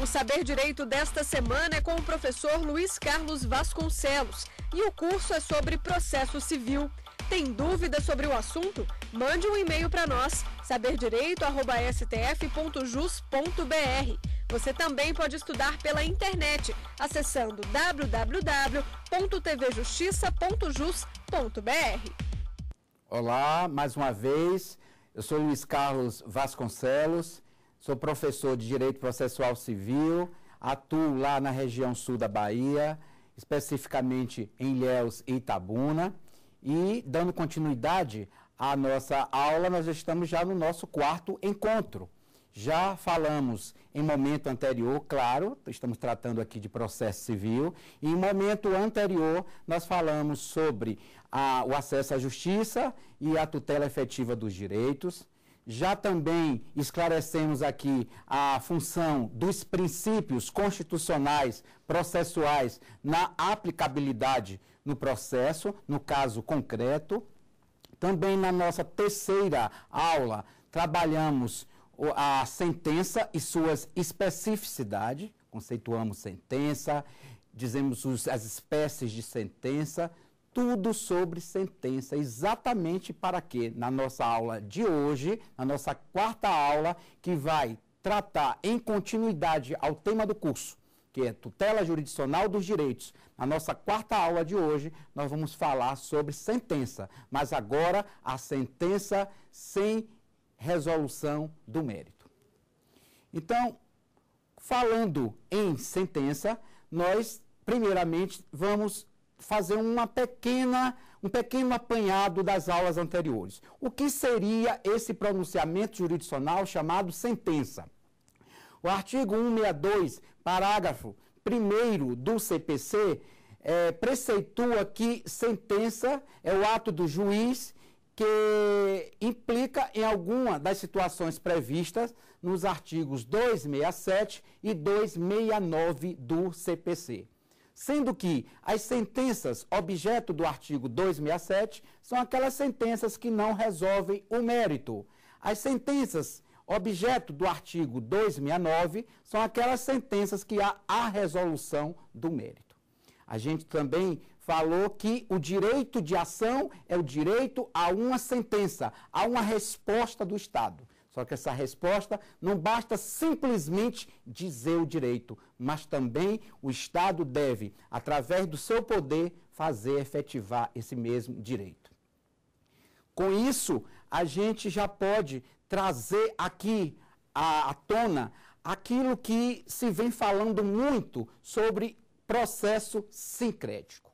O Saber Direito desta semana é com o professor Luiz Carlos Vasconcelos e o curso é sobre processo civil. Tem dúvida sobre o assunto? Mande um e-mail para nós, saberdireito@stf.jus.br. Você também pode estudar pela internet, acessando www.tvjustiça.jus.br. Olá, mais uma vez, eu sou Luiz Carlos Vasconcelos, sou professor de Direito Processual Civil, atuo lá na região sul da Bahia, especificamente em Ilhéus e Itabuna, e dando continuidade à nossa aula, nós estamos já no nosso quarto encontro. Já falamos em momento anterior, claro, estamos tratando aqui de processo civil, e em momento anterior nós falamos sobre o acesso à justiça e a tutela efetiva dos direitos. Já também esclarecemos aqui a função dos princípios constitucionais processuais na aplicabilidade no processo, no caso concreto. Também na nossa terceira aula trabalhamos a sentença e suas especificidades, conceituamos sentença, dizemos as espécies de sentença, tudo sobre sentença, exatamente para que na nossa aula de hoje, na nossa quarta aula, que vai tratar em continuidade ao tema do curso, que é tutela jurisdicional dos direitos. Na nossa quarta aula de hoje, nós vamos falar sobre sentença, mas agora a sentença sem resolução do mérito. Então, falando em sentença, nós, primeiramente, vamos fazer um pequeno apanhado das aulas anteriores. O que seria esse pronunciamento jurisdicional chamado sentença? O artigo 162, parágrafo 1º do CPC, preceitua que sentença é o ato do juiz que implica em alguma das situações previstas nos artigos 267 e 269 do CPC. Sendo que as sentenças objeto do artigo 267 são aquelas sentenças que não resolvem o mérito. As sentenças objeto do artigo 269 são aquelas sentenças que há a resolução do mérito. A gente também falou que o direito de ação é o direito a uma sentença, a uma resposta do Estado. Só que essa resposta não basta simplesmente dizer o direito, mas também o Estado deve, através do seu poder, fazer efetivar esse mesmo direito. Com isso, a gente já pode trazer aqui à tona aquilo que se vem falando muito sobre processo sincrético.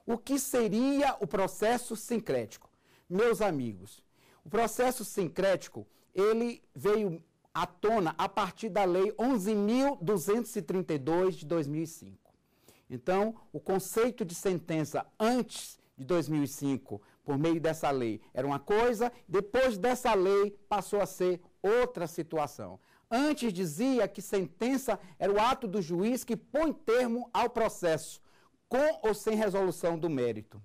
O que seria o processo sincrético? Meus amigos, o processo sincrético, ele veio à tona a partir da Lei 11.232 de 2005. Então, o conceito de sentença antes de 2005, por meio dessa lei, era uma coisa, depois dessa lei passou a ser outra situação. Antes dizia que sentença era o ato do juiz que põe termo ao processo, com ou sem resolução do mérito.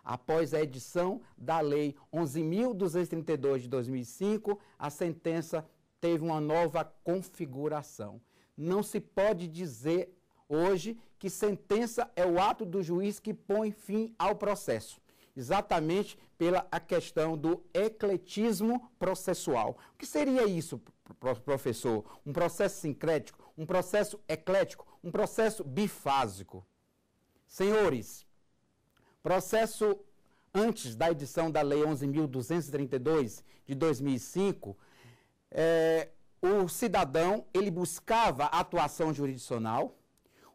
Após a edição da Lei 11.232 de 2005, a sentença teve uma nova configuração. Não se pode dizer hoje que sentença é o ato do juiz que põe fim ao processo, exatamente pela a questão do ecletismo processual. O que seria isso, professor? Um processo sincrético, um processo eclético, um processo bifásico. Senhores, processo antes da edição da Lei 11.232 de 2005, o cidadão, ele buscava atuação jurisdicional,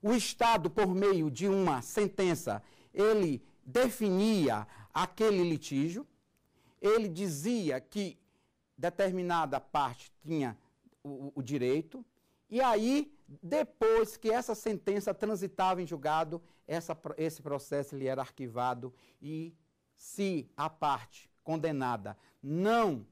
o Estado, por meio de uma sentença, ele definia aquele litígio, ele dizia que determinada parte tinha o direito, e aí, depois que essa sentença transitava em julgado, esse processo ele era arquivado e se a parte condenada não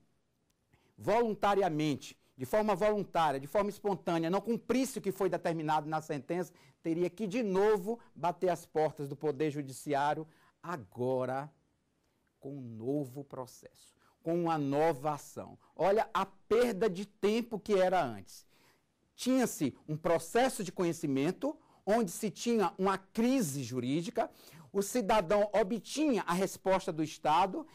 voluntariamente, de forma voluntária, de forma espontânea, não cumprisse o que foi determinado na sentença, teria que de novo bater as portas do Poder Judiciário, agora com um novo processo, com uma nova ação. Olha a perda de tempo que era antes. tinha-se um processo de conhecimento, onde se tinha uma crise jurídica, o cidadão obtinha a resposta do Estado,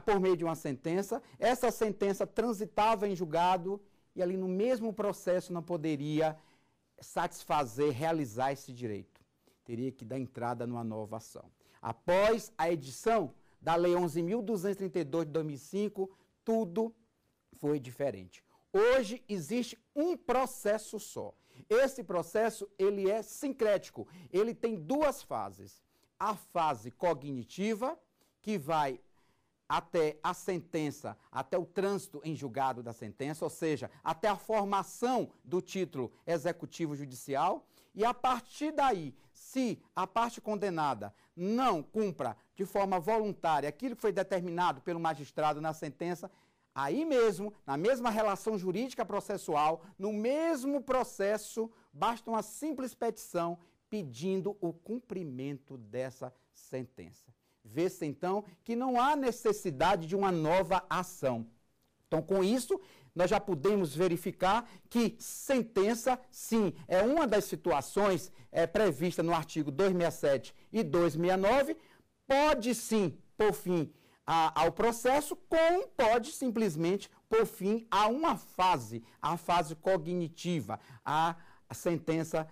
por meio de uma sentença, essa sentença transitava em julgado e ali no mesmo processo não poderia satisfazer, realizar esse direito. Teria que dar entrada numa nova ação. Após a edição da Lei 11.232 de 2005, tudo foi diferente. Hoje existe um processo só. Esse processo, ele é sincrético. Ele tem duas fases. A fase cognitiva, que vai até a sentença, até o trânsito em julgado da sentença, ou seja, até a formação do título executivo judicial, e a partir daí, se a parte condenada não cumpra de forma voluntária aquilo que foi determinado pelo magistrado na sentença, aí mesmo, na mesma relação jurídica processual, no mesmo processo, basta uma simples petição pedindo o cumprimento dessa sentença. Vê-se, então, que não há necessidade de uma nova ação. Então, com isso, nós já podemos verificar que sentença, sim, é uma das situações prevista no artigo 267 e 269, pode sim pôr fim ao processo, como pode simplesmente pôr fim a uma fase, a fase cognitiva, a sentença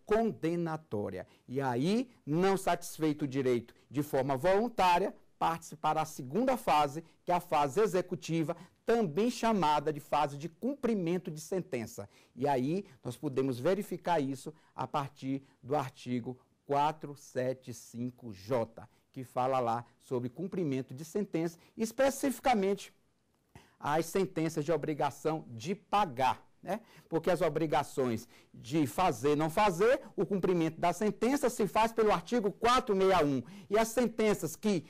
condenatória. E aí, não satisfeito o direito de forma voluntária, parte-se para a segunda fase, que é a fase executiva, também chamada de fase de cumprimento de sentença. E aí, nós podemos verificar isso a partir do artigo 475J, que fala lá sobre cumprimento de sentença, especificamente as sentenças de obrigação de pagar, né? Porque as obrigações de fazer, não fazer, o cumprimento da sentença se faz pelo artigo 461. E as sentenças que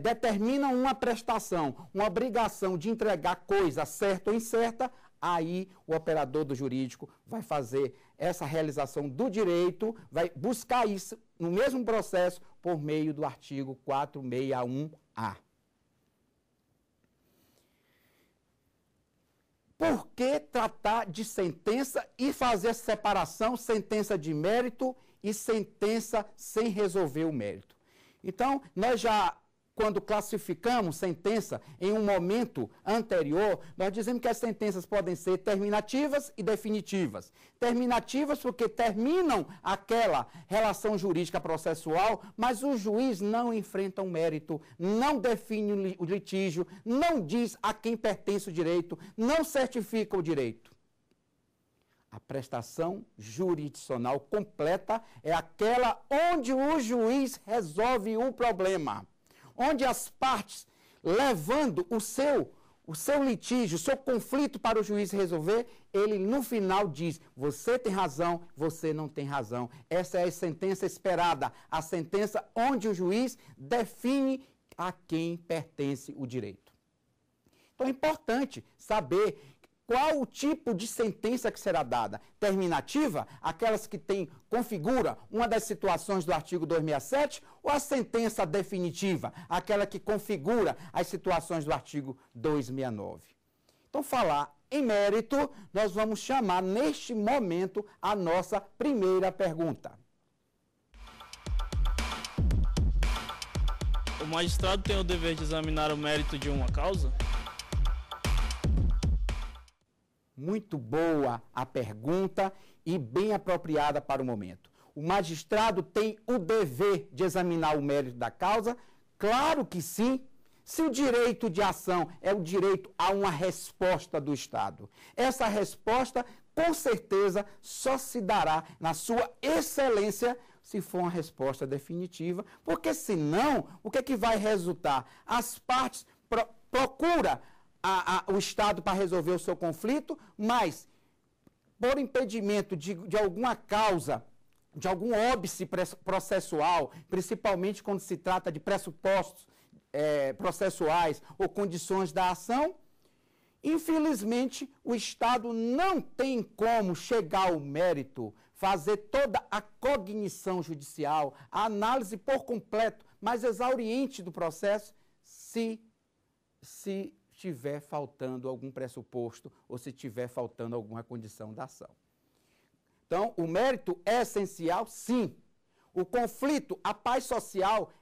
determinam uma prestação, uma obrigação de entregar coisa certa ou incerta, aí o operador do jurídico vai fazer essa realização do direito, vai buscar isso no mesmo processo por meio do artigo 461A. Por que tratar de sentença e fazer essa separação, sentença de mérito e sentença sem resolver o mérito? Então, nós já, quando classificamos sentença em um momento anterior, nós dizemos que as sentenças podem ser terminativas e definitivas. Terminativas porque terminam aquela relação jurídica processual, mas o juiz não enfrenta o mérito, não define o litígio, não diz a quem pertence o direito, não certifica o direito. A prestação jurisdicional completa é aquela onde o juiz resolve o problema, onde as partes, levando o seu litígio, o seu conflito para o juiz resolver, ele no final diz, você tem razão, você não tem razão. Essa é a sentença esperada, a sentença onde o juiz define a quem pertence o direito. Então é importante saber qual o tipo de sentença que será dada. Terminativa, aquelas que configura uma das situações do artigo 267, ou a sentença definitiva, aquela que configura as situações do artigo 269. Então, falar em mérito, nós vamos chamar neste momento a nossa primeira pergunta. O magistrado tem o dever de examinar o mérito de uma causa? Muito boa a pergunta e bem apropriada para o momento. O magistrado tem o dever de examinar o mérito da causa? Claro que sim. Se o direito de ação é o direito a uma resposta do Estado, essa resposta, com certeza, só se dará na sua excelência se for uma resposta definitiva, porque senão, o que é que vai resultar? As partes procuram o Estado para resolver o seu conflito, mas por impedimento de alguma causa, de algum óbice processual, principalmente quando se trata de pressupostos processuais ou condições da ação, infelizmente o Estado não tem como chegar ao mérito, fazer toda a cognição judicial, a análise por completo, mais exauriente do processo, se estiver faltando algum pressuposto ou se estiver faltando alguma condição da ação. Então, o mérito é essencial, sim. O conflito, a paz social,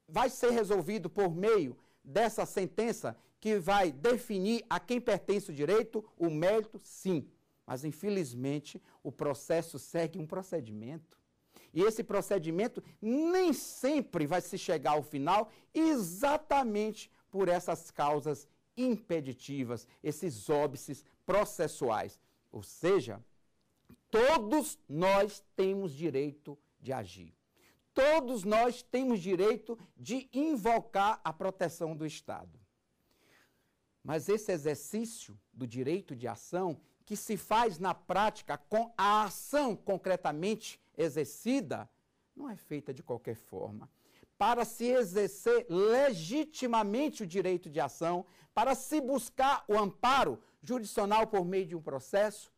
vai ser resolvido por meio dessa sentença que vai definir a quem pertence o direito, o mérito, sim. Mas, infelizmente, o processo segue um procedimento. E esse procedimento nem sempre vai se chegar ao final exatamente por essas causas impeditivas, esses óbices processuais. Ou seja, todos nós temos direito de agir. Todos nós temos direito de invocar a proteção do Estado. Mas esse exercício do direito de ação, que se faz na prática com a ação concretamente exercida, não é feita de qualquer forma. Para se exercer legitimamente o direito de ação, para se buscar o amparo jurisdicional por meio de um processo,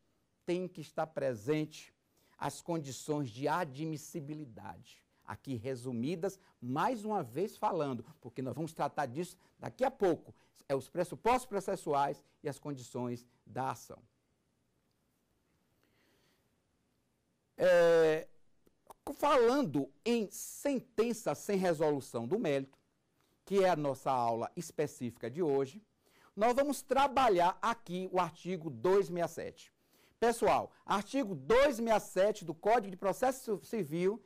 tem que estar presente as condições de admissibilidade. Aqui resumidas, mais uma vez falando, porque nós vamos tratar disso daqui a pouco. É os pressupostos processuais e as condições da ação. Falando em sentença sem resolução do mérito, que é a nossa aula específica de hoje, nós vamos trabalhar aqui o artigo 267. Pessoal, artigo 267 do Código de Processo Civil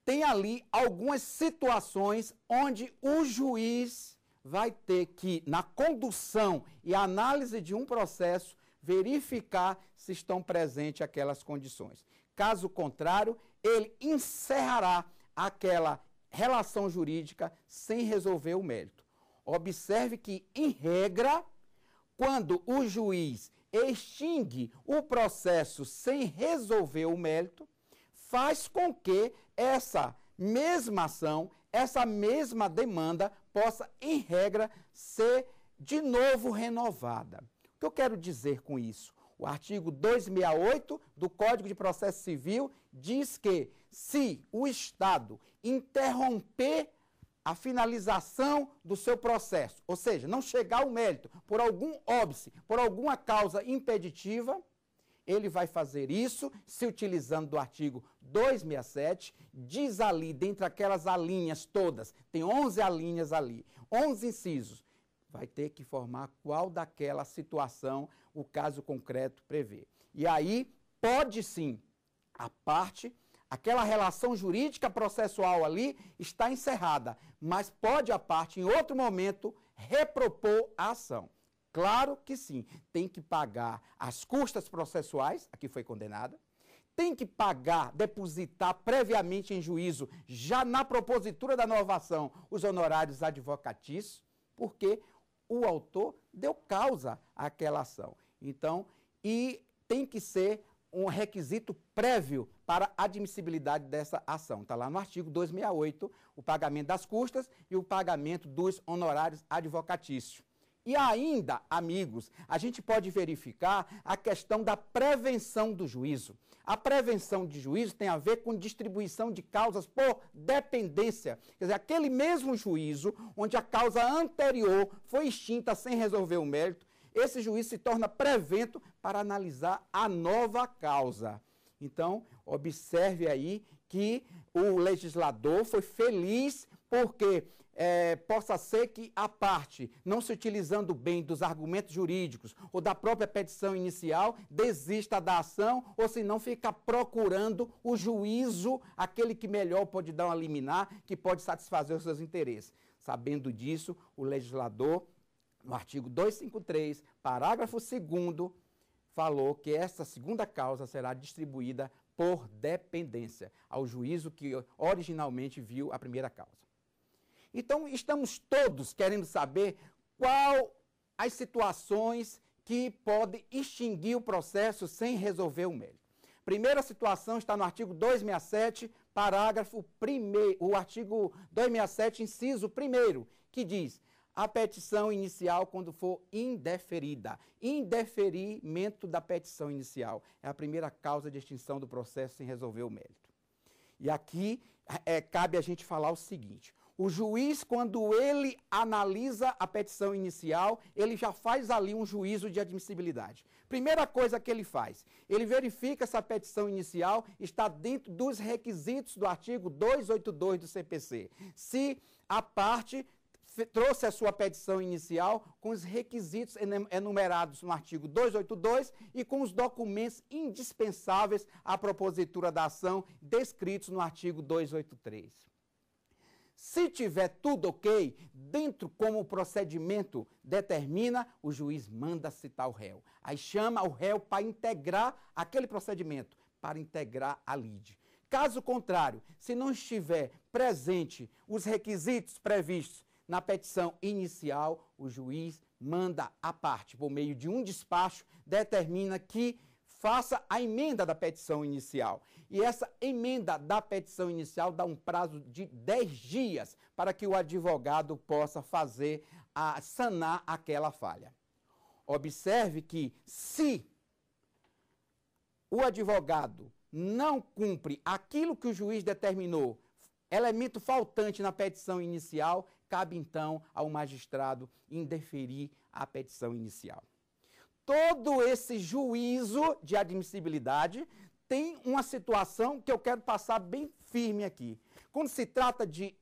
tem ali algumas situações onde o juiz vai ter que, na condução e análise de um processo, verificar se estão presentes aquelas condições. Caso contrário, ele encerrará aquela relação jurídica sem resolver o mérito. Observe que, em regra, quando o juiz extingue o processo sem resolver o mérito, faz com que essa mesma ação, essa mesma demanda possa, em regra, ser de novo renovada. O que eu quero dizer com isso? O artigo 268 do Código de Processo Civil diz que, se o Estado interromper a finalização do seu processo, ou seja, não chegar ao mérito por algum óbice, por alguma causa impeditiva, ele vai fazer isso se utilizando do artigo 267, diz ali, dentre aquelas alíneas todas, tem 11 alíneas ali, 11 incisos, vai ter que formar qual daquela situação o caso concreto prevê. E aí, pode sim, a parte, aquela relação jurídica processual ali está encerrada, mas pode a parte, em outro momento, repropor a ação. Claro que sim, tem que pagar as custas processuais, aqui foi condenada, tem que pagar, depositar previamente em juízo, já na propositura da novação, os honorários advocatícios, porque o autor deu causa àquela ação. Então, e tem que ser um requisito prévio para a admissibilidade dessa ação. Está lá no artigo 268, o pagamento das custas e o pagamento dos honorários advocatícios. E ainda, amigos, a gente pode verificar a questão da prevenção do juízo. A prevenção de juízo tem a ver com distribuição de causas por dependência. Quer dizer, aquele mesmo juízo onde a causa anterior foi extinta sem resolver o mérito, esse juiz se torna prevento para analisar a nova causa. Então, observe aí que o legislador foi feliz porque possa ser que a parte, não se utilizando bem dos argumentos jurídicos ou da própria petição inicial, desista da ação ou se não fica procurando o juízo, aquele que melhor pode dar uma liminar, que pode satisfazer os seus interesses. Sabendo disso, o legislador, no artigo 253, parágrafo 2º, falou que essa segunda causa será distribuída por dependência ao juízo que originalmente viu a primeira causa. Então, estamos todos querendo saber qual as situações que podem extinguir o processo sem resolver o mérito. Primeira situação está no artigo 267, parágrafo 1º, o artigo 267, inciso 1º, que diz: a petição inicial quando for indeferida. Indeferimento da petição inicial é a primeira causa de extinção do processo sem resolver o mérito. E aqui cabe a gente falar o seguinte: O juiz, quando ele analisa a petição inicial, ele já faz ali um juízo de admissibilidade. Primeira coisa que ele faz, ele verifica se a petição inicial está dentro dos requisitos do artigo 282 do CPC. Se a parte trouxe a sua petição inicial com os requisitos enumerados no artigo 282 e com os documentos indispensáveis à propositura da ação descritos no artigo 283. Se tiver tudo ok, dentro como o procedimento determina, o juiz manda citar o réu. Aí chama o réu para integrar aquele procedimento, para integrar a lide. Caso contrário, se não estiver presente os requisitos previstos na petição inicial, o juiz manda a parte, por meio de um despacho, determina que faça a emenda da petição inicial. E essa emenda da petição inicial dá um prazo de 10 dias para que o advogado possa sanar aquela falha. Observe que se o advogado não cumpre aquilo que o juiz determinou, elemento faltante na petição inicial, cabe então ao magistrado indeferir a petição inicial. Todo esse juízo de admissibilidade tem uma situação que eu quero passar bem firme aqui. Quando se trata de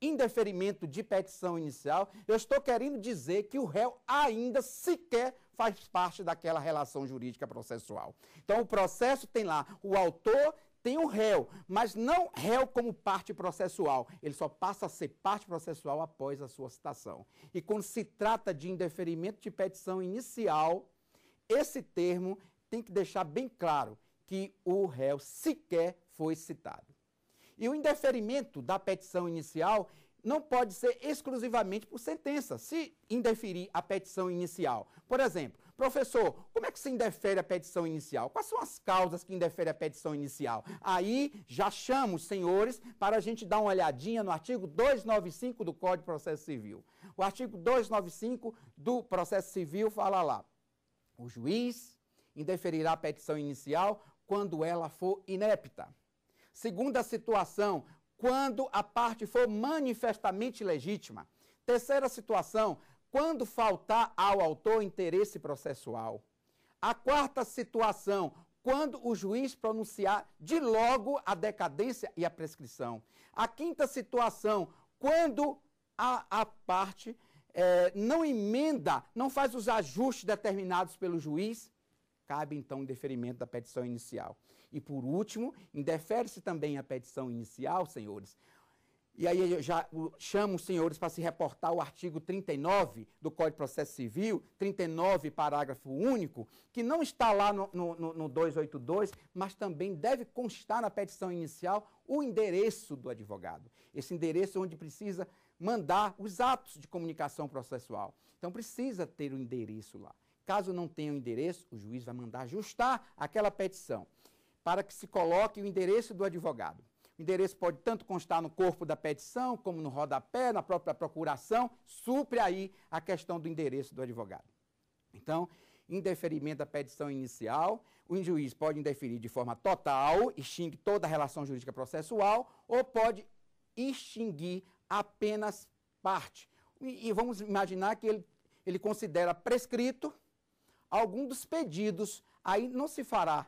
indeferimento de petição inicial, eu estou querendo dizer que o réu ainda sequer faz parte daquela relação jurídica processual. Então, o processo tem lá o autor, tem o réu, mas não réu como parte processual. Ele só passa a ser parte processual após a sua citação. E quando se trata de indeferimento de petição inicial, esse termo tem que deixar bem claro que o réu sequer foi citado. E o indeferimento da petição inicial não pode ser exclusivamente por sentença, se indeferir a petição inicial. Por exemplo, professor, como é que se indefere a petição inicial? Quais são as causas que indeferem a petição inicial? Aí já chamo os senhores para a gente dar uma olhadinha no artigo 295 do Código de Processo Civil. O artigo 295 do Processo Civil fala lá: o juiz indeferirá a petição inicial quando ela for inepta. Segunda situação, quando a parte for manifestamente legítima. Terceira situação, quando faltar ao autor interesse processual. A quarta situação, quando o juiz pronunciar de logo a decadência e a prescrição. A quinta situação, quando a parte não emenda, não faz os ajustes determinados pelo juiz, cabe então o indeferimento da petição inicial. E por último, indefere-se também a petição inicial, senhores. E aí eu já chamo os senhores para se reportar ao artigo 39 do Código de Processo Civil, 39, parágrafo único, que não está lá no 282, mas também deve constar na petição inicial o endereço do advogado. Esse endereço onde precisa mandar os atos de comunicação processual. Então precisa ter o endereço lá. Caso não tenha o endereço, o juiz vai mandar ajustar aquela petição para que se coloque o endereço do advogado. O endereço pode tanto constar no corpo da petição, como no rodapé, na própria procuração, supre aí a questão do endereço do advogado. Então, indeferimento da petição inicial, o juiz pode indeferir de forma total, extingue toda a relação jurídica processual, ou pode extinguir apenas parte. E vamos imaginar que ele considera prescrito algum dos pedidos, aí não se fará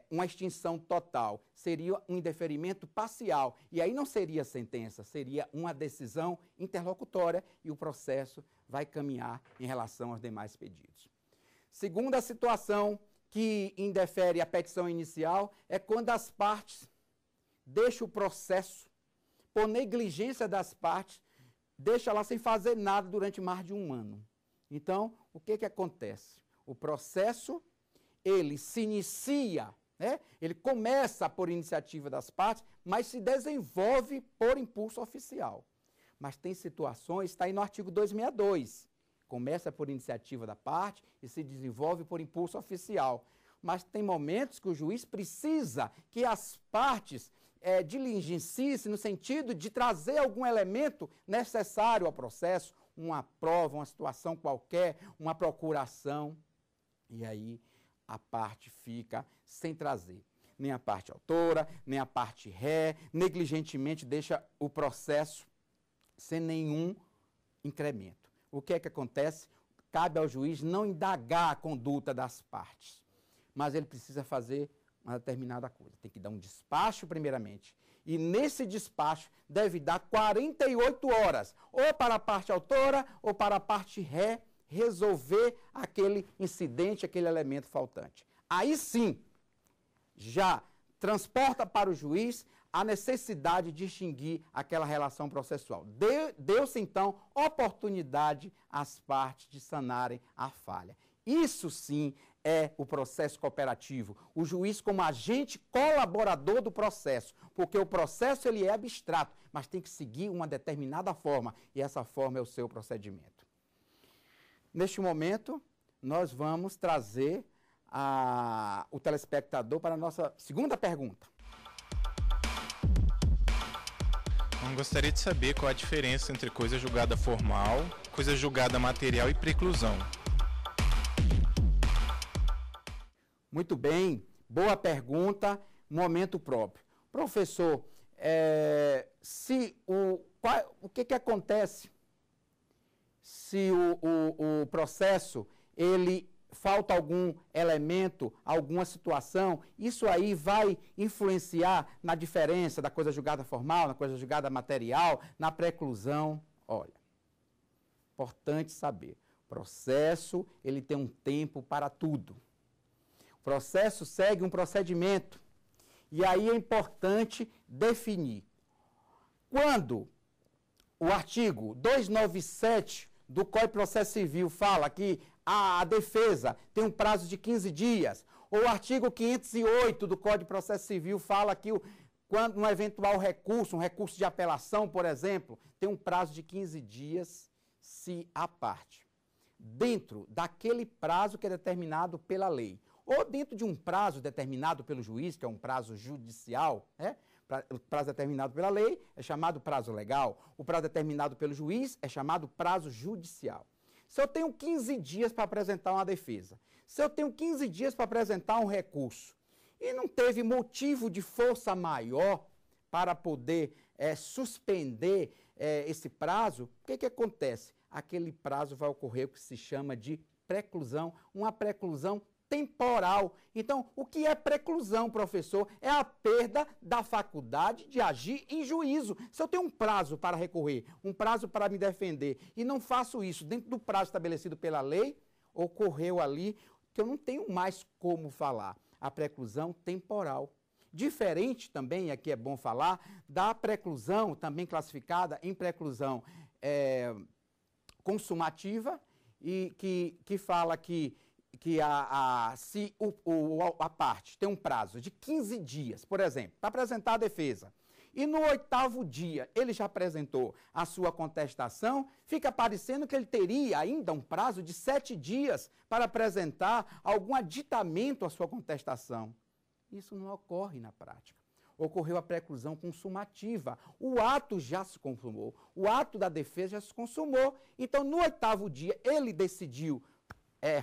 uma extinção total, seria um indeferimento parcial, e aí não seria sentença, seria uma decisão interlocutória e o processo vai caminhar em relação aos demais pedidos. Segunda situação que indefere a petição inicial é quando as partes deixam o processo, por negligência das partes, deixa lá sem fazer nada durante mais de um ano. Então, o que acontece? O processo, ele se inicia, né? Ele começa por iniciativa das partes, mas se desenvolve por impulso oficial. Mas tem situações, está aí no artigo 262, começa por iniciativa da parte e se desenvolve por impulso oficial. Mas tem momentos que o juiz precisa que as partes diligenciem no sentido de trazer algum elemento necessário ao processo, uma prova, uma situação qualquer, uma procuração, e aí a parte fica sem trazer. Nem a parte autora, nem a parte ré, negligentemente deixa o processo sem nenhum incremento. O que é que acontece? Cabe ao juiz não indagar a conduta das partes, mas ele precisa fazer uma determinada coisa. Tem que dar um despacho primeiramente. E nesse despacho deve dar 48 horas, ou para a parte autora ou para a parte ré, resolver aquele incidente, aquele elemento faltante. Aí sim, já transporta para o juiz a necessidade de extinguir aquela relação processual. Deu-se, então, oportunidade às partes de sanarem a falha. Isso sim é o processo cooperativo. O juiz como agente colaborador do processo, porque o processo ele é abstrato, mas tem que seguir uma determinada forma, e essa forma é o seu procedimento. Neste momento, nós vamos trazer o telespectador para a nossa segunda pergunta. Eu gostaria de saber qual a diferença entre coisa julgada formal, coisa julgada material e preclusão. Muito bem, boa pergunta, momento próprio. Professor, o que acontece se o processo, ele falta algum elemento, alguma situação, isso aí vai influenciar na diferença da coisa julgada formal, na coisa julgada material, na preclusão? Olha, importante saber, o processo, ele tem um tempo para tudo. O processo segue um procedimento, e aí é importante definir. Quando o artigo 297 do Código de Processo Civil fala que a defesa tem um prazo de 15 dias, ou o artigo 508 do Código de Processo Civil fala que quando um eventual recurso, um recurso de apelação, por exemplo, tem um prazo de 15 dias, se a parte, dentro daquele prazo que é determinado pela lei, ou dentro de um prazo determinado pelo juiz, que é um prazo judicial, né? O prazo determinado pela lei é chamado prazo legal, o prazo determinado pelo juiz é chamado prazo judicial. Se eu tenho 15 dias para apresentar uma defesa, se eu tenho 15 dias para apresentar um recurso, e não teve motivo de força maior para poder suspender esse prazo, o que acontece? Aquele prazo vai ocorrer o que se chama de preclusão, uma preclusão temporal. Então, o que é preclusão, professor? É a perda da faculdade de agir em juízo. Se eu tenho um prazo para recorrer, um prazo para me defender, e não faço isso dentro do prazo estabelecido pela lei, ocorreu ali que eu não tenho mais como falar. A preclusão temporal. Diferente também, aqui é bom falar, da preclusão, também classificada em preclusão consumativa, e que fala que se a parte tem um prazo de 15 dias, por exemplo, para apresentar a defesa, e no 8º dia ele já apresentou a sua contestação, fica parecendo que ele teria ainda um prazo de 7 dias para apresentar algum aditamento à sua contestação. Isso não ocorre na prática. Ocorreu a preclusão consumativa. O ato já se consumou, o ato da defesa já se consumou. Então, no 8º dia, ele decidiu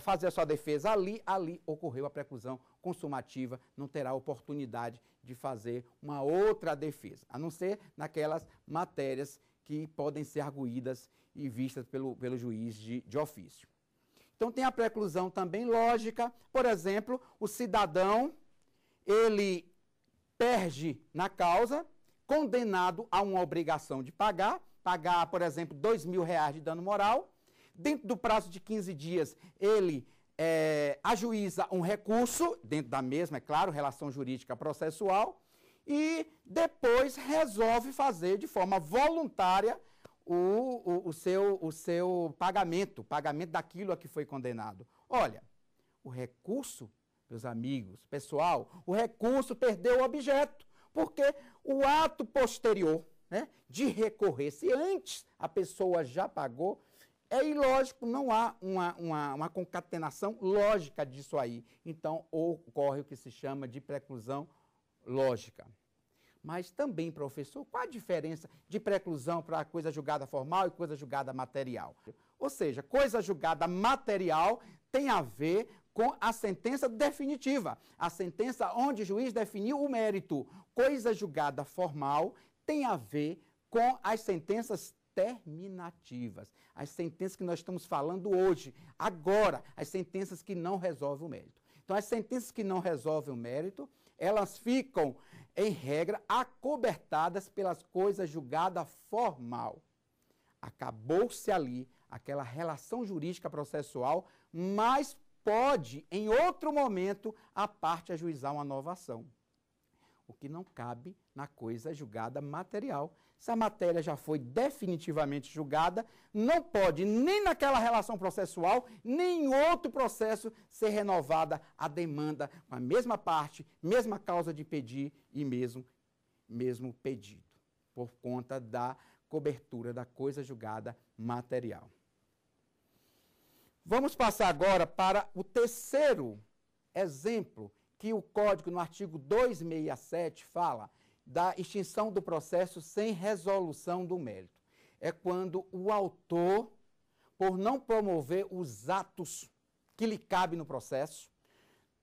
fazer a sua defesa ali ocorreu a preclusão consumativa, não terá oportunidade de fazer uma outra defesa, a não ser naquelas matérias que podem ser arguídas e vistas pelo juiz de ofício. Então tem a preclusão também lógica, por exemplo, o cidadão, ele perde na causa, condenado a uma obrigação de pagar, por exemplo, R$2.000 de dano moral. Dentro do prazo de 15 dias, ele ajuiza um recurso, dentro da mesma, é claro, relação jurídica processual, e depois resolve fazer de forma voluntária o seu pagamento daquilo a que foi condenado. Olha, o recurso, meus amigos, pessoal, o recurso perdeu o objeto, porque o ato posterior, né, de recorrer, se antes a pessoa já pagou, é ilógico, não há uma concatenação lógica disso aí. Então, ocorre o que se chama de preclusão lógica. Mas também, professor, qual a diferença de preclusão para coisa julgada formal e coisa julgada material? Ou seja, coisa julgada material tem a ver com a sentença definitiva, a sentença onde o juiz definiu o mérito. Coisa julgada formal tem a ver com as sentenças determinativas. As sentenças que nós estamos falando hoje, agora, as sentenças que não resolvem o mérito. Então, as sentenças que não resolvem o mérito, elas ficam, em regra, acobertadas pelas coisas julgadas formal. Acabou-se ali aquela relação jurídica processual, mas pode, em outro momento, a parte ajuizar uma nova ação. O que não cabe na coisa julgada material. Se a matéria já foi definitivamente julgada, não pode, nem naquela relação processual, nem em outro processo, ser renovada a demanda com a mesma parte, mesma causa de pedir e mesmo pedido, por conta da cobertura da coisa julgada material. Vamos passar agora para o terceiro exemplo que o Código, no artigo 267, fala da extinção do processo sem resolução do mérito. É quando o autor, por não promover os atos que lhe cabem no processo,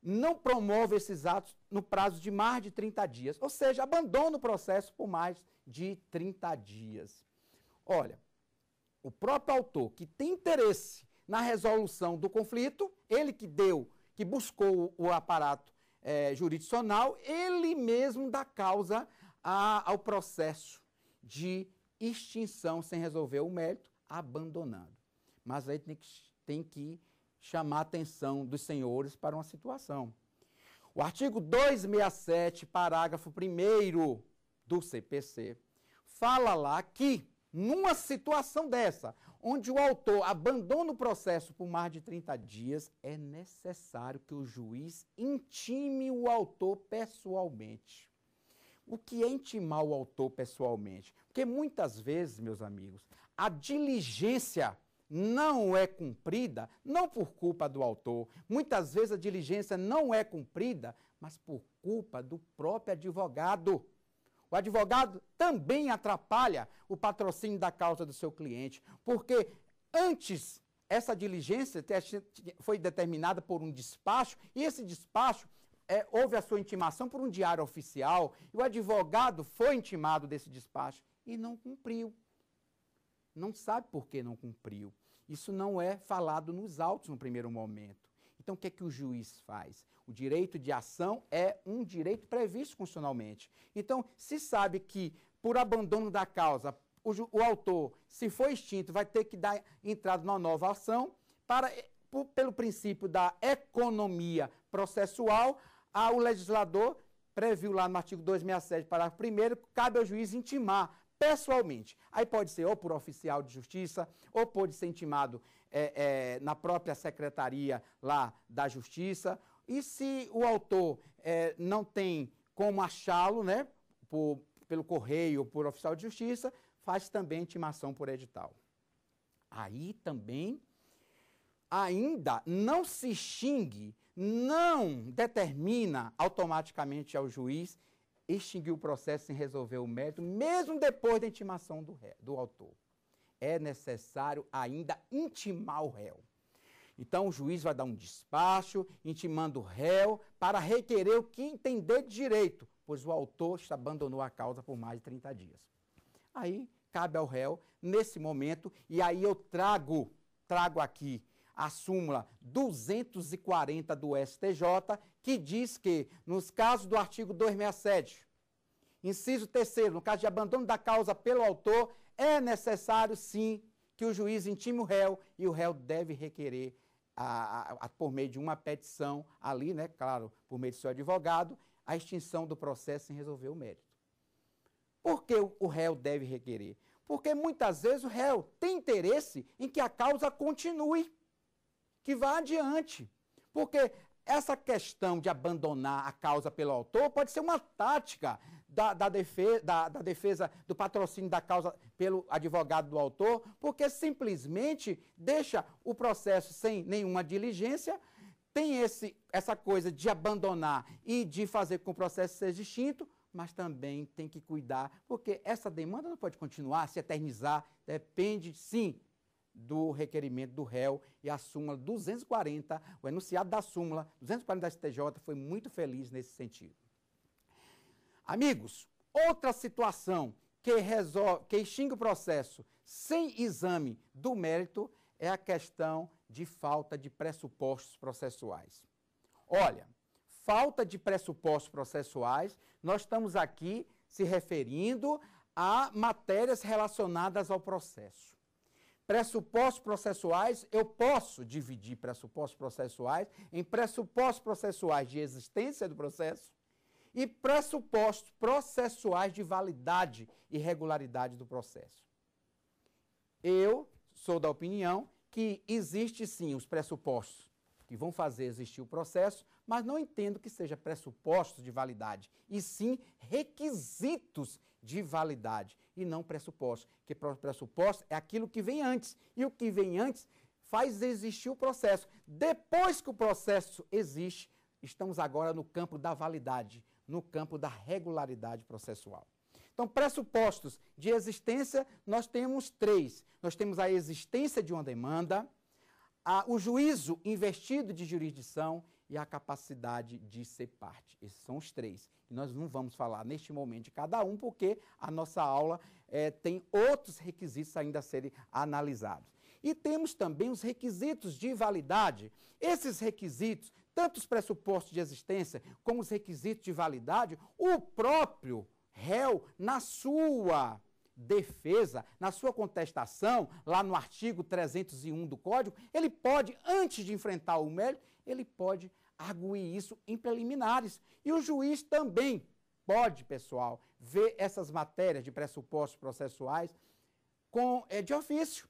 não promove esses atos no prazo de mais de 30 dias, ou seja, abandona o processo por mais de 30 dias. Olha, o próprio autor que tem interesse na resolução do conflito, ele que buscou o aparato jurisdicional, ele mesmo dá causa ao processo de extinção sem resolver o mérito, abandonando. Mas aí tem que chamar a atenção dos senhores para uma situação. O artigo 267, parágrafo 1º do CPC, fala lá que, numa situação dessa, onde o autor abandona o processo por mais de 30 dias, é necessário que o juiz intime o autor pessoalmente. O que é intimar o autor pessoalmente? Porque muitas vezes, meus amigos, a diligência não é cumprida, não por culpa do autor. Muitas vezes a diligência não é cumprida, mas por culpa do próprio advogado. O advogado também atrapalha o patrocínio da causa do seu cliente, porque antes essa diligência foi determinada por um despacho, e esse despacho houve a sua intimação por um diário oficial, e o advogado foi intimado desse despacho e não cumpriu. Não sabe por que não cumpriu. Isso não é falado nos autos no primeiro momento. Então, o que é que o juiz faz? O direito de ação é um direito previsto constitucionalmente. Então, se sabe que, por abandono da causa, o autor, se for extinto, vai ter que dar entrada numa nova ação, pelo princípio da economia processual, o legislador previu lá no artigo 267, parágrafo 1º, cabe ao juiz intimar pessoalmente. Aí pode ser ou por oficial de justiça, ou pode ser intimado na própria secretaria lá da justiça. E se o autor não tem como achá-lo, né, pelo correio ou por oficial de justiça, faz também intimação por edital. Aí também, ainda não se extingue, não determina automaticamente ao juiz extinguir o processo sem resolver o mérito, mesmo depois da intimação do autor. É necessário ainda intimar o réu. Então, o juiz vai dar um despacho, intimando o réu, para requerer o que entender de direito, pois o autor abandonou a causa por mais de 30 dias. Aí, cabe ao réu, nesse momento, e aí eu trago aqui a súmula 240 do STJ, que diz que, nos casos do artigo 267, inciso 3º, no caso de abandono da causa pelo autor, é necessário, sim, que o juiz intime o réu, e o réu deve requerer, por meio de uma petição ali, né, claro, por meio do seu advogado, a extinção do processo sem resolver o mérito. Por que o réu deve requerer? Porque muitas vezes o réu tem interesse em que a causa continue, que vá adiante. Porque essa questão de abandonar a causa pelo autor pode ser uma tática da defesa do patrocínio da causa pelo advogado do autor, porque simplesmente deixa o processo sem nenhuma diligência, tem essa coisa de abandonar e de fazer com que o processo seja extinto, mas também tem que cuidar, porque essa demanda não pode continuar, se eternizar, depende, sim, do requerimento do réu, e a súmula 240, o enunciado da súmula 240 da STJ foi muito feliz nesse sentido. Amigos, outra situação que extingue o processo sem exame do mérito é a questão de falta de pressupostos processuais. Olha, falta de pressupostos processuais, nós estamos aqui se referindo a matérias relacionadas ao processo. Pressupostos processuais, eu posso dividir pressupostos processuais em pressupostos processuais de existência do processo e pressupostos processuais de validade e regularidade do processo. Eu sou da opinião que existe sim os pressupostos que vão fazer existir o processo, mas não entendo que seja pressupostos de validade, e sim requisitos de validade, e não pressupostos, porque pressuposto é aquilo que vem antes, e o que vem antes faz existir o processo. Depois que o processo existe, estamos agora no campo da validade, no campo da regularidade processual. Então, pressupostos de existência, nós temos 3. Nós temos a existência de uma demanda, o juízo investido de jurisdição e a capacidade de ser parte. Esses são os 3. E nós não vamos falar neste momento de cada um, porque a nossa aula tem outros requisitos ainda a serem analisados. E temos também os requisitos de validade. Esses requisitos, tanto os pressupostos de existência como os requisitos de validade, o próprio réu, na sua defesa, na sua contestação, lá no artigo 301 do Código, ele pode, antes de enfrentar o mérito, ele pode arguir isso em preliminares. E o juiz também pode, pessoal, ver essas matérias de pressupostos processuais de ofício.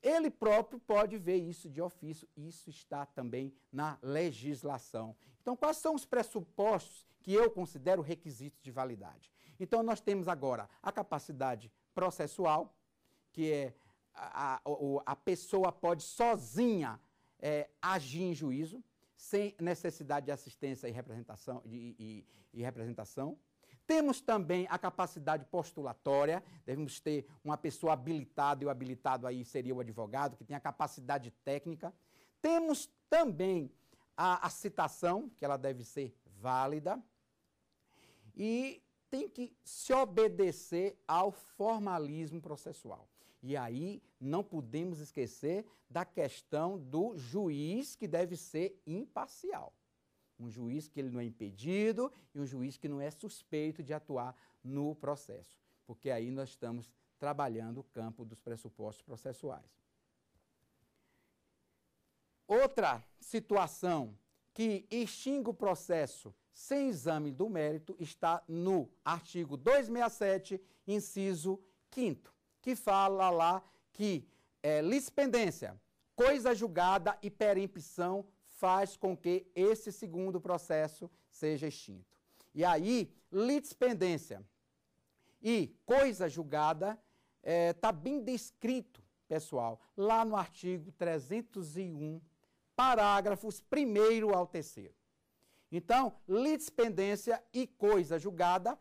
Ele próprio pode ver isso de ofício, e isso está também na legislação. Então, quais são os pressupostos que eu considero requisitos de validade? Então, nós temos agora a capacidade processual, que é a pessoa pode sozinha agir em juízo, sem necessidade de assistência e representação. Temos também a capacidade postulatória, devemos ter uma pessoa habilitada, e o habilitado aí seria o advogado, que tem a capacidade técnica. Temos também a citação, que ela deve ser válida, e tem que se obedecer ao formalismo processual. E aí não podemos esquecer da questão do juiz, que deve ser imparcial. Um juiz que ele não é impedido e um juiz que não é suspeito de atuar no processo, porque aí nós estamos trabalhando o campo dos pressupostos processuais. Outra situação que extingue o processo sem exame do mérito está no artigo 267, inciso 5º, que fala lá que litispendência, coisa julgada e perempção faz com que esse segundo processo seja extinto. E aí, litispendência e coisa julgada está bem descrito, pessoal, lá no artigo 301, parágrafos 1º ao 3º. Então, litispendência e coisa julgada,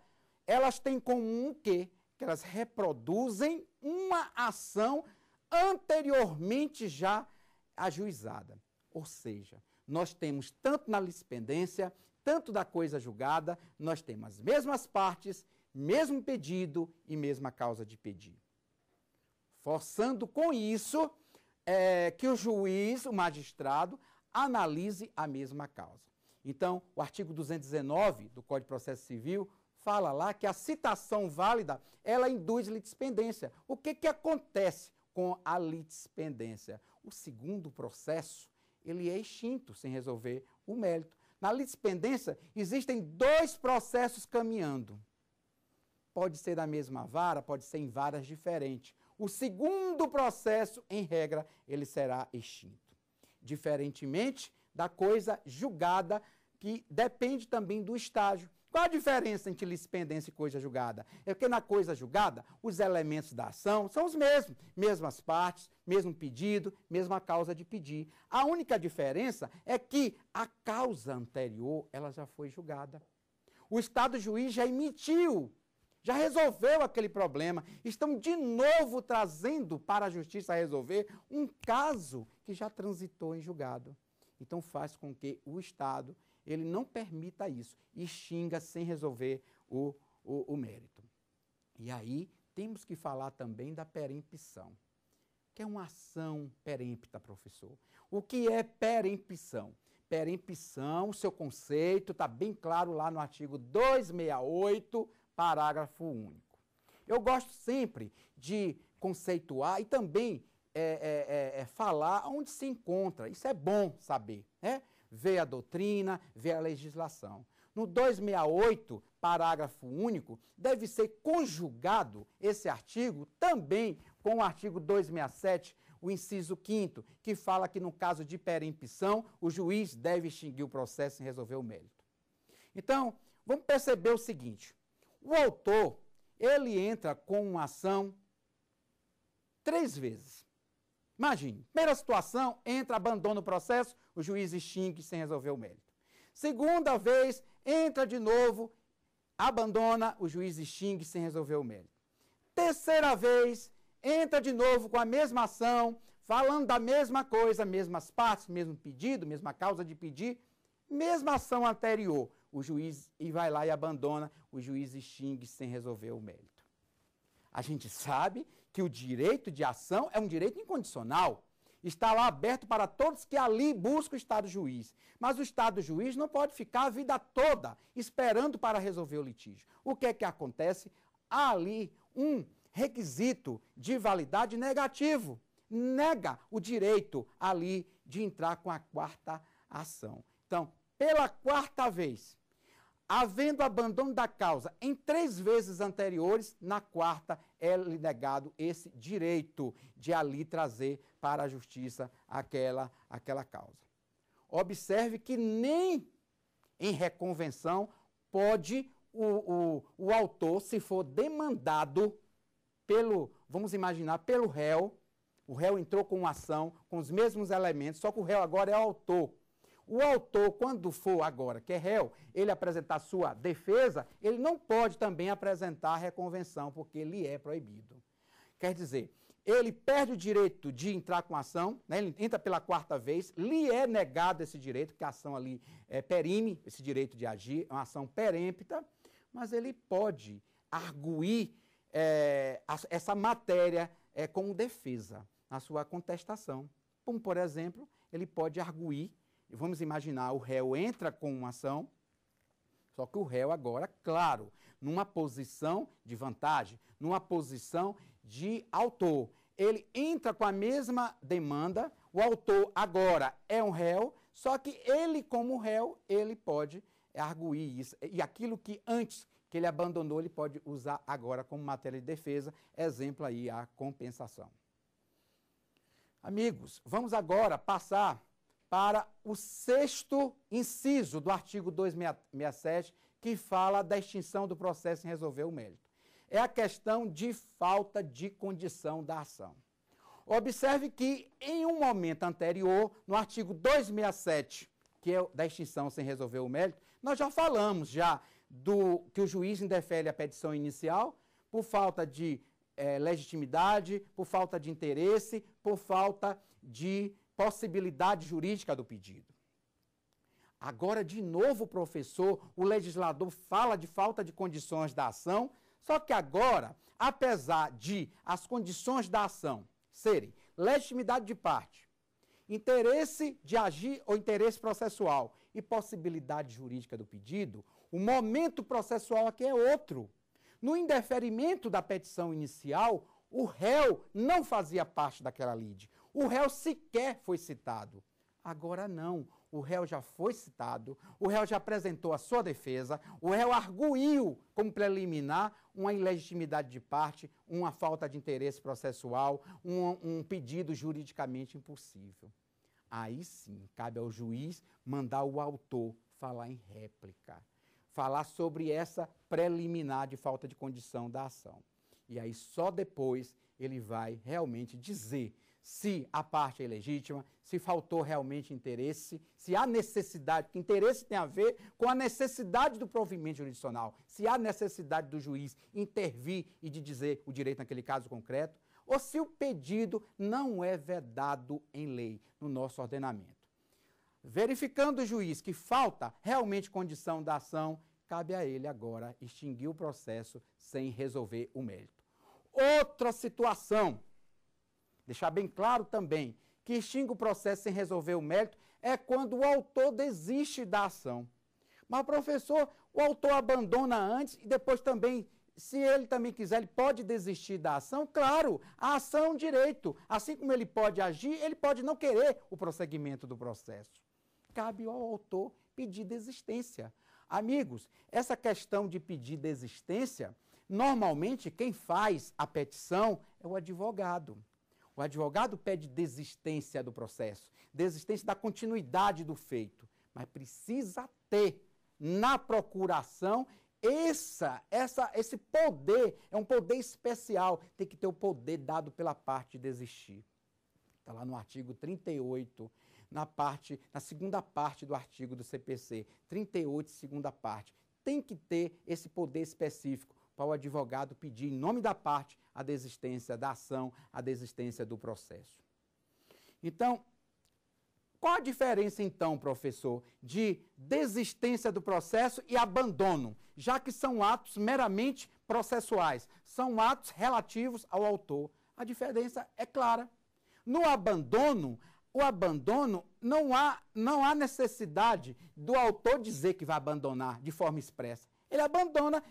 elas têm em comum que elas reproduzem uma ação anteriormente já ajuizada. Ou seja, nós temos tanto na litispendência, tanto da coisa julgada, nós temos as mesmas partes, mesmo pedido e mesma causa de pedir. Forçando com isso que o juiz, o magistrado, analise a mesma causa. Então, o artigo 219 do Código de Processo Civil fala lá que a citação válida, ela induz litispendência. O que acontece com a litispendência? O segundo processo, ele é extinto sem resolver o mérito. Na litispendência, existem 2 processos caminhando. Pode ser da mesma vara, pode ser em varas diferentes. O segundo processo, em regra, ele será extinto. Diferentemente da coisa julgada, que depende também do estágio. Qual a diferença entre litispendência e coisa julgada? É porque na coisa julgada, os elementos da ação são os mesmos. Mesmas partes, mesmo pedido, mesma causa de pedir. A única diferença é que a causa anterior, ela já foi julgada. O Estado juiz já emitiu, já resolveu aquele problema. Estão de novo trazendo para a justiça resolver um caso que já transitou em julgado. Então faz com que o Estado ele não permita isso e extinga sem resolver o mérito. E aí temos que falar também da perempção, que é uma ação perempta, professor. O que é perempção? Perempção, seu conceito está bem claro lá no artigo 268, parágrafo único. Eu gosto sempre de conceituar e também falar onde se encontra. Isso é bom saber, né? Ver a doutrina, ver a legislação. No 268, parágrafo único, deve ser conjugado esse artigo também com o artigo 267, o inciso 5º, que fala que no caso de perempção, o juiz deve extinguir o processo e resolver o mérito. Então, vamos perceber o seguinte, o autor, ele entra com uma ação 3 vezes. Imagine, primeira situação, entra, abandona o processo, o juiz extingue sem resolver o mérito. Segunda vez, entra de novo, abandona, o juiz extingue sem resolver o mérito. Terceira vez, entra de novo com a mesma ação, falando da mesma coisa, mesmas partes, mesmo pedido, mesma causa de pedir, mesma ação anterior. O juiz vai lá e abandona, o juiz extingue sem resolver o mérito. A gente sabe que o direito de ação é um direito incondicional. Está lá aberto para todos que ali buscam o Estado juiz. Mas o Estado juiz não pode ficar a vida toda esperando para resolver o litígio. O que é que acontece? Há ali um requisito de validade negativo. Nega o direito ali de entrar com a 4ª ação. Então, pela 4ª vez, havendo abandono da causa em 3 vezes anteriores, na 4ª é-lhe negado esse direito de ali trazer para a justiça aquela causa. Observe que nem em reconvenção pode o autor, se for demandado vamos imaginar, pelo réu, o réu entrou com uma ação, com os mesmos elementos, só que o réu agora é o autor. O autor, quando for agora, que é réu, ele apresentar sua defesa, ele não pode também apresentar a reconvenção, porque lhe é proibido. Quer dizer, ele perde o direito de entrar com a ação, né? Ele entra pela 4ª vez, lhe é negado esse direito, porque a ação ali perime esse direito de agir, é uma ação perempta, mas ele pode arguir essa matéria como defesa na sua contestação. Como, por exemplo, ele pode arguir. Vamos imaginar, o réu entra com uma ação, só que o réu agora, claro, numa posição de vantagem, numa posição de autor. Ele entra com a mesma demanda, o autor agora é um réu, só que ele, como réu, ele pode arguir isso. E aquilo que antes que ele abandonou, ele pode usar agora como matéria de defesa, exemplo aí, a compensação. Amigos, vamos agora passar para o 6º inciso do artigo 267, que fala da extinção do processo em resolver o mérito. É a questão de falta de condição da ação. Observe que, em um momento anterior, no artigo 267, que é da extinção sem resolver o mérito, nós já falamos que o juiz indefere a petição inicial por falta de legitimidade, por falta de interesse, por falta de possibilidade jurídica do pedido. Agora, de novo, professor, o legislador fala de falta de condições da ação, só que agora, apesar de as condições da ação serem legitimidade de parte, interesse de agir ou interesse processual e possibilidade jurídica do pedido, o momento processual aqui é outro. No indeferimento da petição inicial, o réu não fazia parte daquela lide. O réu sequer foi citado. Agora não. O réu já foi citado, o réu já apresentou a sua defesa, o réu arguiu como preliminar uma ilegitimidade de parte, uma falta de interesse processual, um pedido juridicamente impossível. Aí sim, cabe ao juiz mandar o autor falar em réplica, falar sobre essa preliminar de falta de condição da ação. E aí só depois ele vai realmente dizer se a parte é ilegítima, se faltou realmente interesse, se há necessidade, que interesse tem a ver com a necessidade do provimento jurisdicional, se há necessidade do juiz intervir e de dizer o direito naquele caso concreto, ou se o pedido não é vedado em lei no nosso ordenamento. Verificando o juiz que falta realmente condição da ação, cabe a ele agora extinguir o processo sem resolver o mérito. Outra situação, deixar bem claro também, que extingue o processo sem resolver o mérito é quando o autor desiste da ação. Mas, professor, o autor abandona antes e depois também, se ele também quiser, ele pode desistir da ação? Claro, a ação é um direito. Assim como ele pode agir, ele pode não querer o prosseguimento do processo. Cabe ao autor pedir desistência. Amigos, essa questão de pedir desistência, normalmente quem faz a petição é o advogado. O advogado pede desistência do processo, desistência da continuidade do feito, mas precisa ter na procuração esse poder, é um poder especial, tem que ter o poder dado pela parte de desistir. Está lá no artigo 38, na segunda parte do artigo do CPC, 38, segunda parte. Tem que ter esse poder específico para o advogado pedir, em nome da parte, a desistência da ação, a desistência do processo. Então, qual a diferença, então, professor, de desistência do processo e abandono, já que são atos meramente processuais, são atos relativos ao autor? A diferença é clara. No abandono, não há necessidade do autor dizer que vai abandonar de forma expressa. Ele abandona,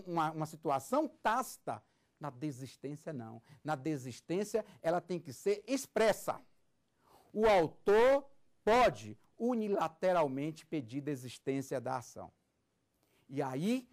uma situação tácita. Na desistência, não. Na desistência, ela tem que ser expressa. O autor pode unilateralmente pedir desistência da ação. E aí,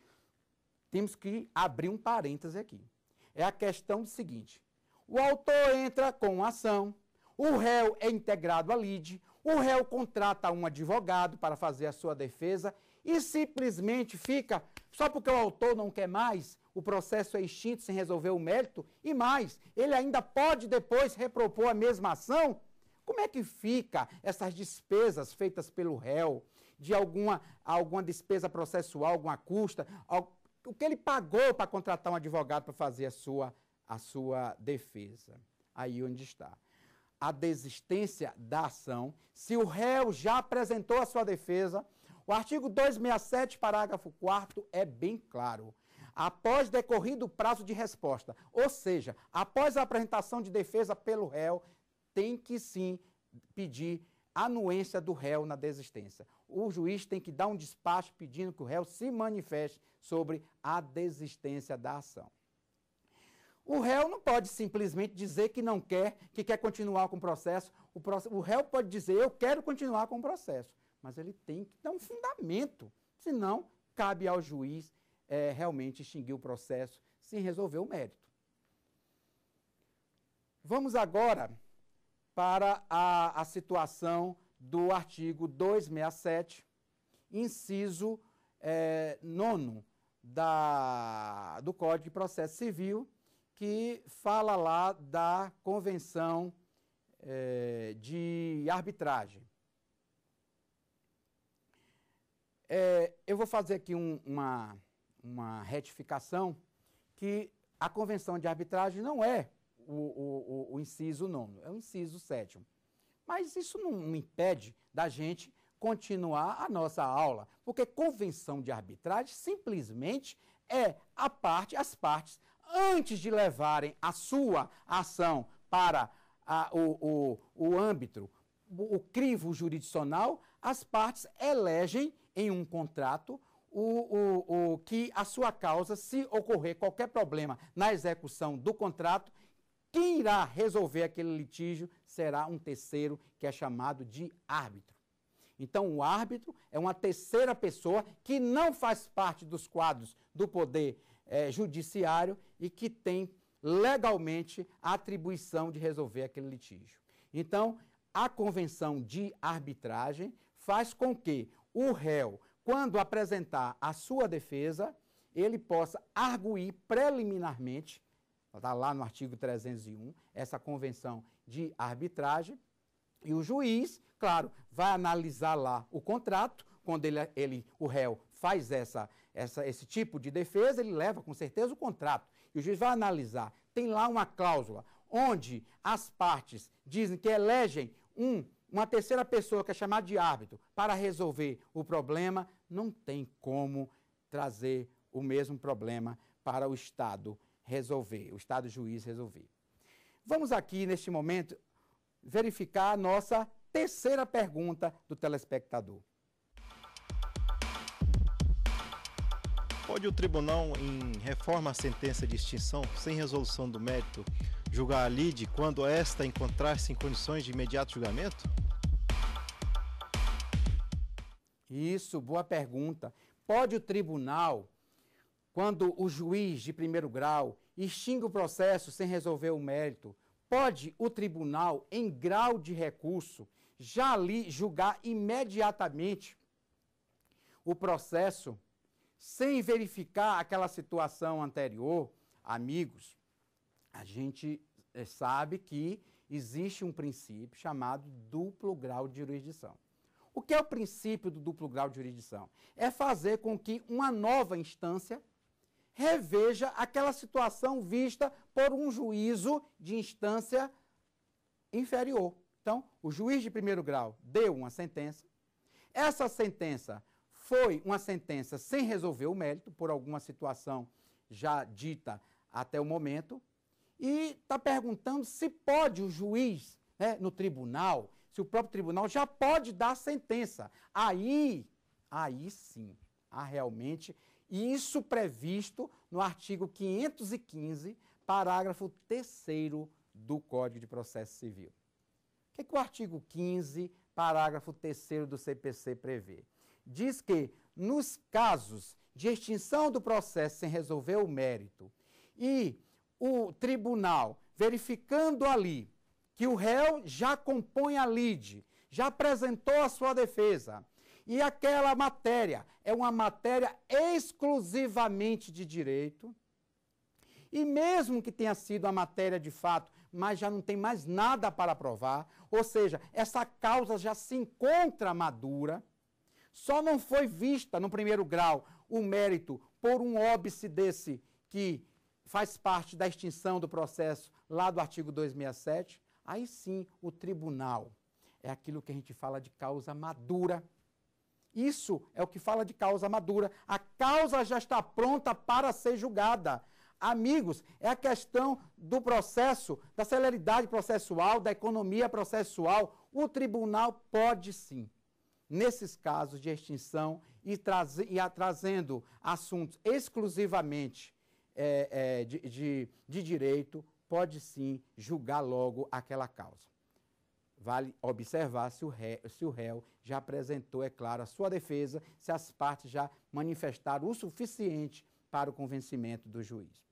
temos que abrir um parêntese aqui. É a questão do seguinte: o autor entra com a ação, o réu é integrado à lide, o réu contrata um advogado para fazer a sua defesa e simplesmente fica, só porque o autor não quer mais, o processo é extinto sem resolver o mérito, e mais, ele ainda pode depois repropor a mesma ação. Como é que fica essas despesas feitas pelo réu, de alguma despesa processual, alguma custa, o que ele pagou para contratar um advogado para fazer a sua defesa? Aí onde está. A desistência da ação, se o réu já apresentou a sua defesa, o artigo 267, parágrafo 4º, é bem claro. Após decorrido o prazo de resposta, ou seja, após a apresentação de defesa pelo réu, tem que sim pedir anuência do réu na desistência. O juiz tem que dar um despacho pedindo que o réu se manifeste sobre a desistência da ação. O réu não pode simplesmente dizer que não quer, que quer continuar com o processo. O réu pode dizer, eu quero continuar com o processo, mas ele tem que dar um fundamento, senão cabe ao juiz realmente extinguir o processo sem resolver o mérito. Vamos agora para a situação do artigo 267, inciso 9º do Código de Processo Civil, que fala lá da Convenção de Arbitragem. Eu vou fazer aqui uma retificação, que a Convenção de Arbitragem não é o inciso 9º, é o inciso 7º. Mas isso não impede da gente continuar a nossa aula, porque convenção de arbitragem simplesmente é as partes, antes de levarem a sua ação para o âmbito, o crivo jurisdicional, as partes elegem em um contrato que a sua causa, se ocorrer qualquer problema na execução do contrato, quem irá resolver aquele litígio será um terceiro, que é chamado de árbitro. Então, o árbitro é uma terceira pessoa que não faz parte dos quadros do poder judiciário e que tem legalmente a atribuição de resolver aquele litígio. Então, a convenção de arbitragem faz com que o réu, quando apresentar a sua defesa, ele possa arguir preliminarmente, está lá no artigo 301, essa convenção de arbitragem, e o juiz, claro, vai analisar lá o contrato. Quando o réu faz esse tipo de defesa, ele leva com certeza o contrato. E o juiz vai analisar. Tem lá uma cláusula onde as partes dizem que elegem uma terceira pessoa, que é chamada de árbitro, para resolver o problema não tem como trazer o mesmo problema para o Estado resolver, o Estado juiz resolver. Vamos aqui, neste momento, verificar a nossa terceira pergunta do telespectador. Pode o tribunal, em reforma à sentença de extinção, sem resolução do mérito, julgar a lide quando esta encontrar-se em condições de imediato julgamento? Isso, boa pergunta. Pode o tribunal, quando o juiz de primeiro grau extingue o processo sem resolver o mérito, pode o tribunal, em grau de recurso, já ali julgar imediatamente o processo sem verificar aquela situação anterior? Amigos, a gente sabe que existe um princípio chamado duplo grau de jurisdição. O que é o princípio do duplo grau de jurisdição? É fazer com que uma nova instância reveja aquela situação vista por um juízo de instância inferior. Então, o juiz de primeiro grau deu uma sentença, essa sentença foi uma sentença sem resolver o mérito, por alguma situação já dita até o momento, e está perguntando se pode o juiz, né, no tribunal, se o próprio tribunal já pode dar sentença. Aí sim, há realmente isso previsto no artigo 515, parágrafo 3º do Código de Processo Civil. O que o artigo 15, parágrafo 3º do CPC prevê? Diz que, nos casos de extinção do processo sem resolver o mérito e o tribunal verificando ali que o réu já compõe a lide, já apresentou a sua defesa, e aquela matéria é uma matéria exclusivamente de direito, e mesmo que tenha sido a matéria de fato, mas já não tem mais nada para provar, ou seja, essa causa já se encontra madura, só não foi vista no primeiro grau o mérito por um óbice desse que faz parte da extinção do processo lá do artigo 267, aí sim o tribunal é aquilo que a gente fala de causa madura. Isso é o que fala de causa madura. A causa já está pronta para ser julgada. Amigos, é a questão do processo, da celeridade processual, da economia processual. O tribunal pode sim, nesses casos de extinção e trazendo assuntos exclusivamente de direito, pode sim julgar logo aquela causa. Vale observar se o réu já apresentou, é claro, a sua defesa, se as partes já manifestaram o suficiente para o convencimento do juiz.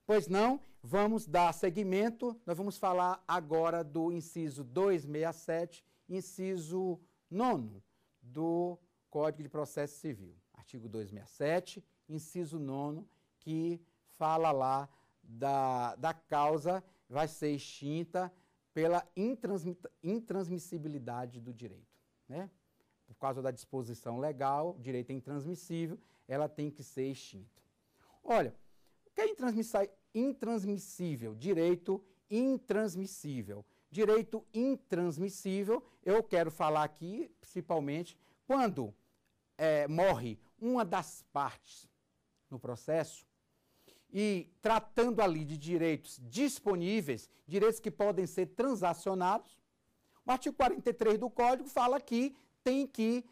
Pois não, vamos dar seguimento, nós vamos falar agora do inciso 267, inciso 9 do Código de Processo Civil. Artigo 267, inciso 9, que fala lá da causa vai ser extinta pela intransmissibilidade do direito, né? Por causa da disposição legal, o direito é intransmissível, ela tem que ser extinta. Olha, o que é intransmissível? Direito intransmissível. Direito intransmissível, eu quero falar aqui, principalmente, quando morre uma das partes no processo, e tratando ali de direitos disponíveis, direitos que podem ser transacionados, o artigo 43 do Código fala que tem que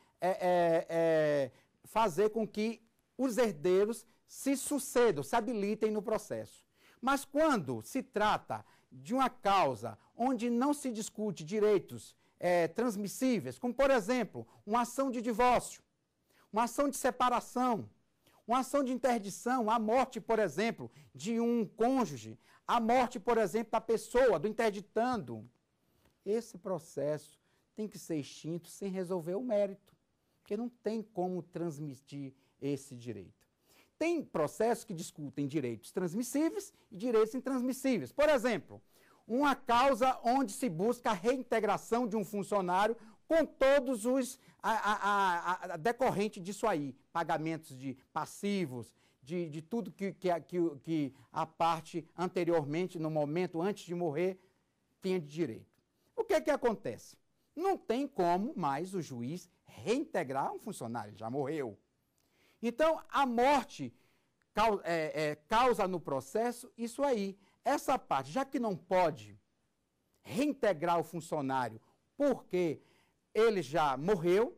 fazer com que os herdeiros se sucedam, se habilitem no processo. Mas quando se trata de uma causa onde não se discute direitos transmissíveis, como, por exemplo, uma ação de divórcio, uma ação de separação, uma ação de interdição, a morte, por exemplo, de um cônjuge, a morte, por exemplo, da pessoa, do interditando, esse processo tem que ser extinto sem resolver o mérito, porque não tem como transmitir esse direito. Tem processos que discutem direitos transmissíveis e direitos intransmissíveis. Por exemplo, uma causa onde se busca a reintegração de um funcionário com todos os decorrente disso aí, pagamentos de passivos, de tudo que a parte anteriormente, no momento antes de morrer, tinha de direito. O que acontece? Não tem como mais o juiz reintegrar um funcionário, já morreu. Então, a morte causa no processo isso aí. Essa parte, já que não pode reintegrar o funcionário porque ele já morreu,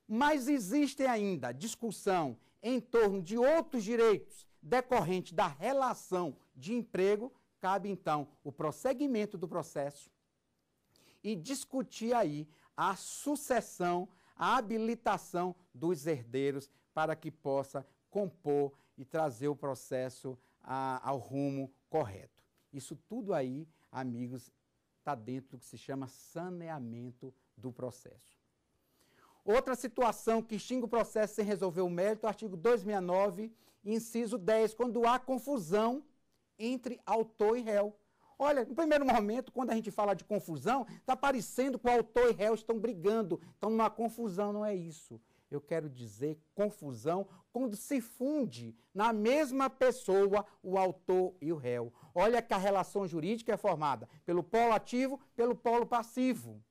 mas existe ainda discussão em torno de outros direitos decorrentes da relação de emprego, cabe então o prosseguimento do processo e discutir aí a sucessão, a habilitação dos herdeiros para que possa compor e trazer o processo ao rumo correto. Isso tudo aí, amigos, está dentro do que se chama saneamento do processo. Outra situação que extingue o processo sem resolver o mérito, artigo 269, inciso 10, quando há confusão entre autor e réu. Olha, no primeiro momento, quando a gente fala de confusão, está parecendo que o autor e réu estão brigando. Então, uma confusão não é isso. Eu quero dizer confusão quando se funde na mesma pessoa o autor e o réu. Olha que a relação jurídica é formada pelo polo ativo, pelo polo passivo.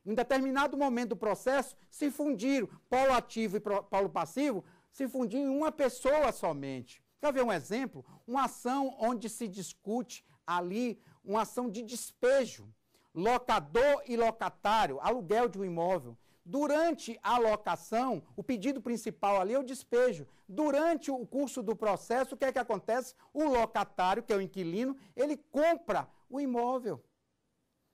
Em determinado momento do processo, se fundiram polo ativo e polo passivo, se fundiram em uma pessoa somente. Quer ver um exemplo? Uma ação onde se discute ali uma ação de despejo, locador e locatário, aluguel de um imóvel. Durante a locação, o pedido principal ali é o despejo. Durante o curso do processo, o que é que acontece? O locatário, que é o inquilino, ele compra o imóvel.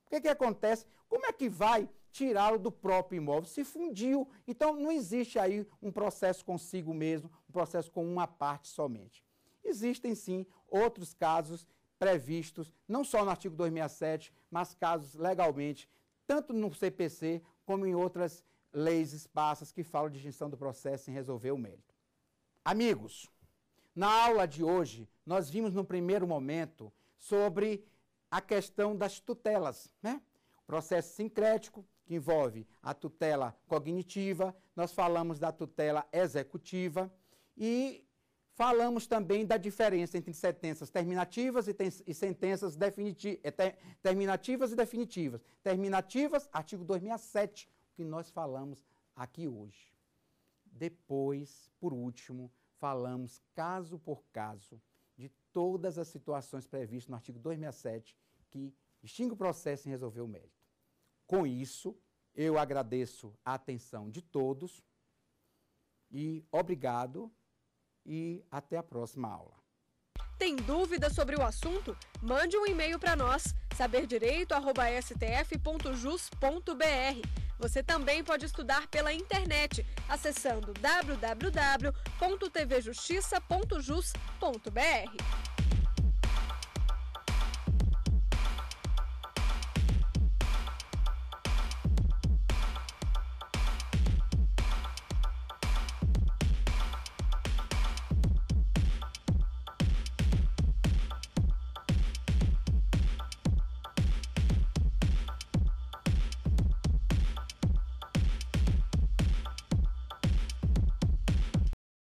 O que é que acontece? Como é que vai tirá-lo do próprio imóvel? Se fundiu. Então, não existe aí um processo consigo mesmo, um processo com uma parte somente. Existem, sim, outros casos previstos, não só no artigo 267, mas casos legalmente, tanto no CPC como em outras leis esparsas que falam de extinção do processo em resolver o mérito. Amigos, na aula de hoje, nós vimos no primeiro momento sobre a questão das tutelas, né? O processo sincrético, que envolve a tutela cognitiva, nós falamos da tutela executiva e falamos também da diferença entre sentenças terminativas e sentenças terminativas e definitivas. Terminativas, artigo 267, que nós falamos aqui hoje. Depois, por último, falamos caso por caso de todas as situações previstas no artigo 267 que extingue o processo em resolver o mérito. Com isso, eu agradeço a atenção de todos e obrigado e até a próxima aula. Tem dúvida sobre o assunto? Mande um e-mail para nós, saberdireito@stf.jus.br. Você também pode estudar pela internet, acessando www.tvjustiça.jus.br.